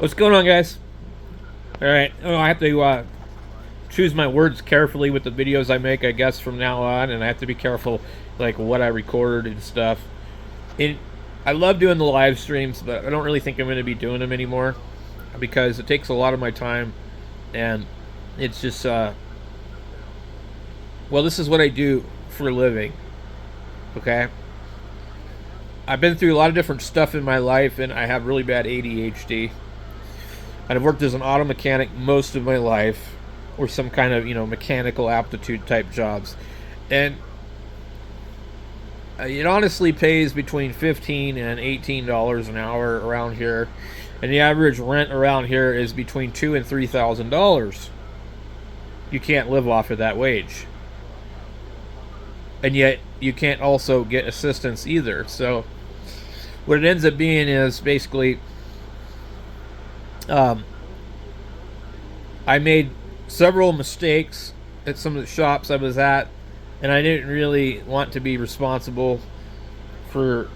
What's going on, guys? All right. Oh, I have to choose my words carefully with the videos I make, I guess, from now on, and I have to be careful, like what I record and stuff. And I love doing the live streams, but I don't really think I'm going to be doing them anymore because it takes a lot of my time, and it's just well, this is what I do for a living. Okay. I've been through a lot of different stuff in my life, and I have really bad ADHD. And I've worked as an auto mechanic most of my life, or some kind of mechanical aptitude type jobs, and it honestly pays between $15 and $18 an hour around here, and the average rent around here is between $2,000 and $3,000. You can't live off of that wage, and yet you can't also get assistance either. So what it ends up being is basically I made several mistakes at some of the shops I was at, and I didn't really want to be responsible for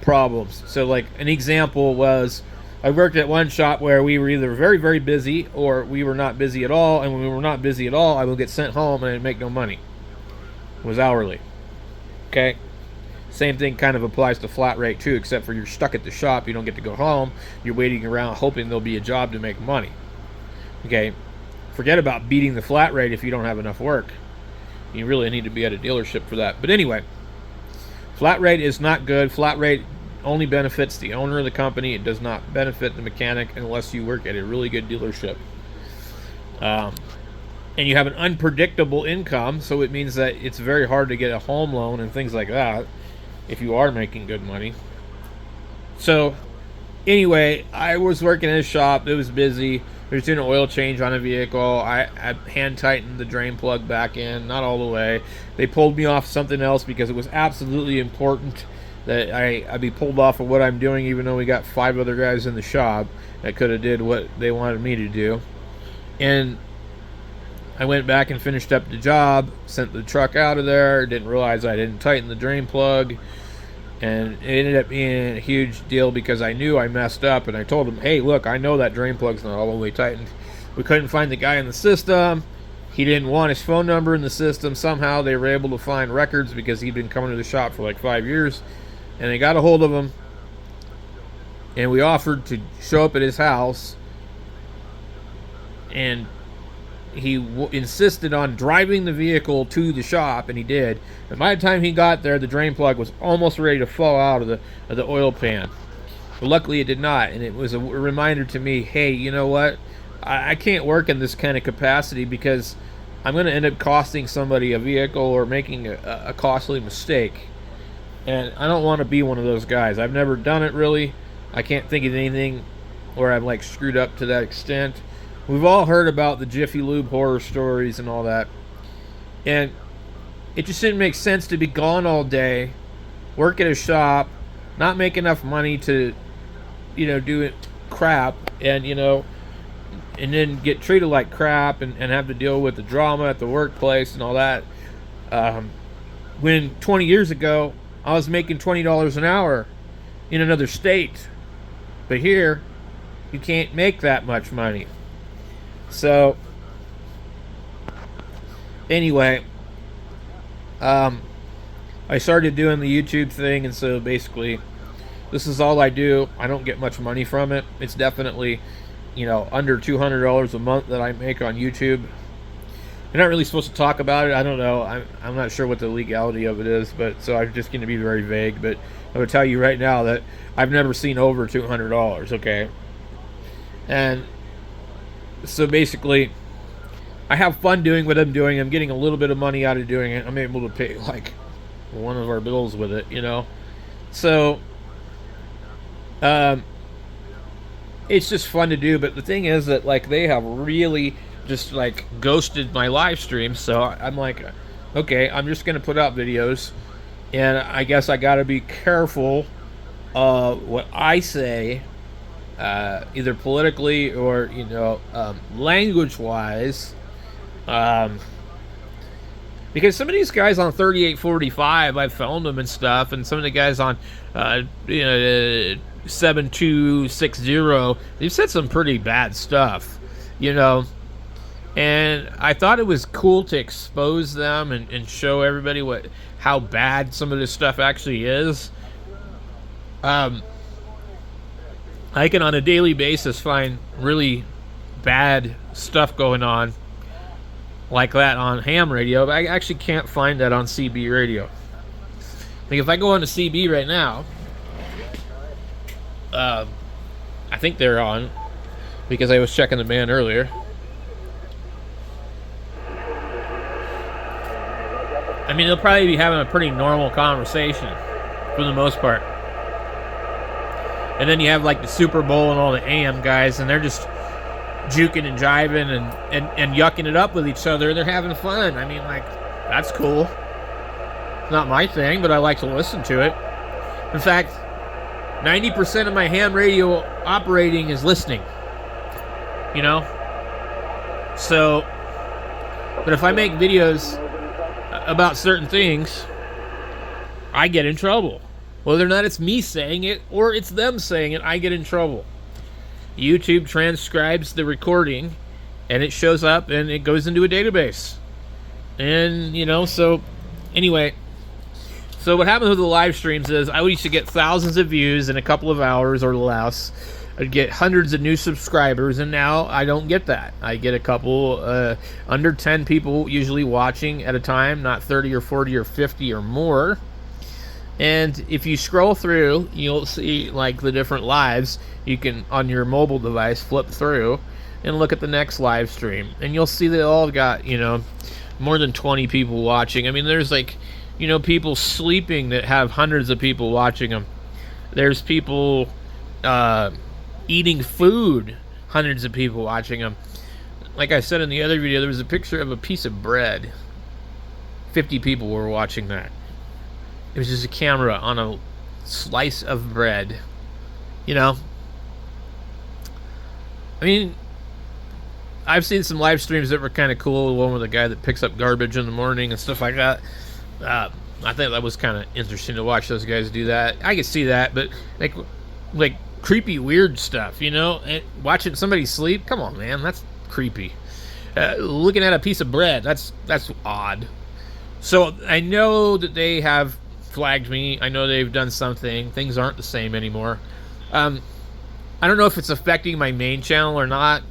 problems. So, like, an example was I worked at one shop where we were either very, very busy or we were not busy at all, and when we were not busy at all, I would get sent home and I'd make no money. It was hourly. Okay? Same thing kind of applies to flat rate too, except for you're stuck at the shop, you don't get to go home, you're waiting around hoping there'll be a job to make money. Okay, forget about beating the flat rate if you don't have enough work. You really need to be at a dealership for that. But anyway, flat rate is not good. Flat rate only benefits the owner of the company. It does not benefit the mechanic unless you work at a really good dealership. And you have an unpredictable income, so it means that it's very hard to get a home loan and things like that if you are making good money. So anyway, I was working in a shop. It was busy. I was doing an oil change on a vehicle. I hand tightened the drain plug back in, not all the way. They pulled me off something else because it was absolutely important that I be pulled off of what I'm doing, even though we got 5 other guys in the shop that could have did what they wanted me to do. And I went back and finished up the job, sent the truck out of there, didn't realize I didn't tighten the drain plug, and it ended up being a huge deal because I knew I messed up, and I told him, hey, look, I know that drain plug's not all the way tightened. We couldn't find the guy in the system. He didn't want his phone number in the system. Somehow they were able to find records because he'd been coming to the shop for like 5 years, and they got a hold of him, and we offered to show up at his house, and he insisted on driving the vehicle to the shop, and he did. And by the time he got there, the drain plug was almost ready to fall out of the oil pan. But luckily, it did not, and it was a reminder to me, hey, you know what? I can't work in this kind of capacity because I'm going to end up costing somebody a vehicle or making a costly mistake. And I don't want to be one of those guys. I've never done it, really. I can't think of anything where I'm, like, screwed up to that extent. We've all heard about the Jiffy Lube horror stories and all that. And it just didn't make sense to be gone all day, work at a shop, not make enough money to, do it crap, and, and then get treated like crap and have to deal with the drama at the workplace and all that. When 20 years ago, I was making $20 an hour in another state. But here, you can't make that much money. So, anyway, I started doing the YouTube thing, and so basically, this is all I do. I don't get much money from it. It's definitely, under $200 a month that I make on YouTube. You're not really supposed to talk about it. I don't know. I'm not sure what the legality of it is, but so I'm just going to be very vague. But I would tell you right now that I've never seen over $200, okay? And so basically, I have fun doing what I'm doing. I'm getting a little bit of money out of doing it. I'm able to pay, like, one of our bills with it, So, it's just fun to do. But the thing is that, like, they have really just, like, ghosted my live streams. So I'm like, okay, I'm just going to put out videos. And I guess I got to be careful what I say, either politically or, language-wise. Because some of these guys on 3845, I've found them and stuff, and some of the guys on, 7260. They've said some pretty bad stuff, you know. And I thought it was cool to expose them and show everybody how bad some of this stuff actually is. I can on a daily basis find really bad stuff going on like that on ham radio, but I actually can't find that on CB radio. Like if I go on to CB right now, I think they're on because I was checking the band earlier. I mean, they'll probably be having a pretty normal conversation for the most part. And then you have like the Super Bowl and all the AM guys, and they're just juking and jiving and yucking it up with each other. They're having fun. I mean, like, that's cool. It's not my thing, but I like to listen to it. In fact, 90% of my ham radio operating is listening. You know? So, but if I make videos about certain things, I get in trouble. Whether or not it's me saying it or it's them saying it, I get in trouble. YouTube transcribes the recording and it shows up and it goes into a database. And, you know, so anyway, so what happens with the live streams is I used to get thousands of views in a couple of hours or less. I'd get hundreds of new subscribers, and now I don't get that. I get a couple, under 10 people usually watching at a time, not 30 or 40 or 50 or more. And if you scroll through, you'll see like the different lives. You can, on your mobile device, flip through and look at the next live stream. And you'll see they all got, you know, more than 20 people watching. I mean, there's like, you know, people sleeping that have hundreds of people watching them. There's people eating food, hundreds of people watching them. Like I said in the other video, there was a picture of a piece of bread. 50 people were watching that. It was just a camera on a slice of bread. You know? I mean, I've seen some live streams that were kind of cool. The one with the guy that picks up garbage in the morning and stuff like that. I think that was kind of interesting to watch those guys do that. I could see that, but like creepy, weird stuff, you know? And watching somebody sleep, come on, man, that's creepy. Looking at a piece of bread, that's odd. So I know that they have flagged me. I know they've done something. Things aren't the same anymore. I don't know if it's affecting my main channel or not.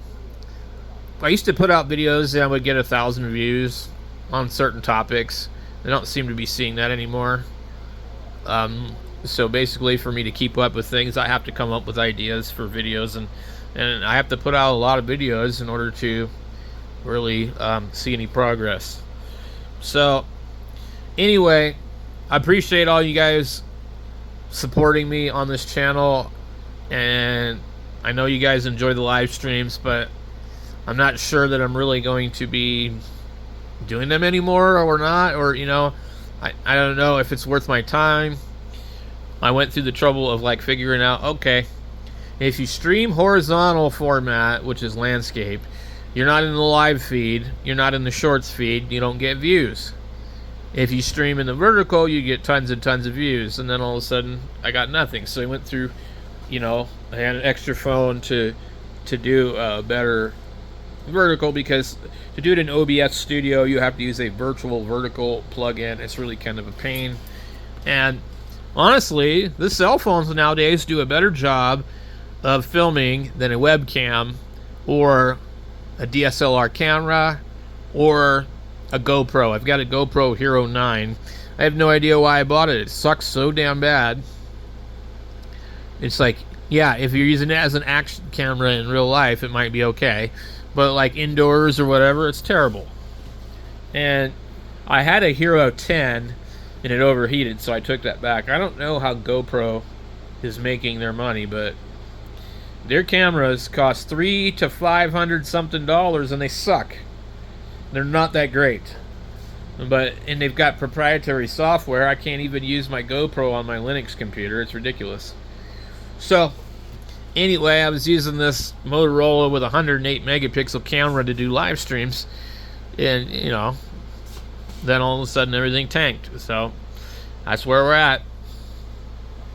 I used to put out videos and I would get 1,000 views on certain topics. I don't seem to be seeing that anymore. So basically, for me to keep up with things, I have to come up with ideas for videos, and I have to put out a lot of videos in order to really see any progress. So anyway, I appreciate all you guys supporting me on this channel, and I know you guys enjoy the live streams, but I'm not sure that I'm really going to be doing them anymore or not, or, you know, I don't know if it's worth my time. I went through the trouble of like figuring out, okay, if you stream horizontal format, which is landscape, you're not in the live feed, you're not in the shorts feed, you don't get views. If you stream in the vertical, you get tons and tons of views, and then all of a sudden I got nothing. So I went through, you know, I had an extra phone to do a better vertical, because to do it in OBS Studio you have to use a virtual vertical plugin. It's really kind of a pain. And honestly, the cell phones nowadays do a better job of filming than a webcam or a DSLR camera or a GoPro. I've got a GoPro Hero 9. I have no idea why I bought it. It sucks so damn bad. It's like, yeah, if you're using it as an action camera in real life, it might be okay. But like indoors or whatever, it's terrible. And I had a Hero 10 and it overheated, so I took that back. I don't know how GoPro is making their money, but their cameras cost $300 to $500 something and they suck. They're not that great. And they've got proprietary software. I can't even use my GoPro on my Linux computer. It's ridiculous. So anyway, I was using this Motorola with a 108 megapixel camera to do live streams, and, you know, then all of a sudden everything tanked. So that's where we're at.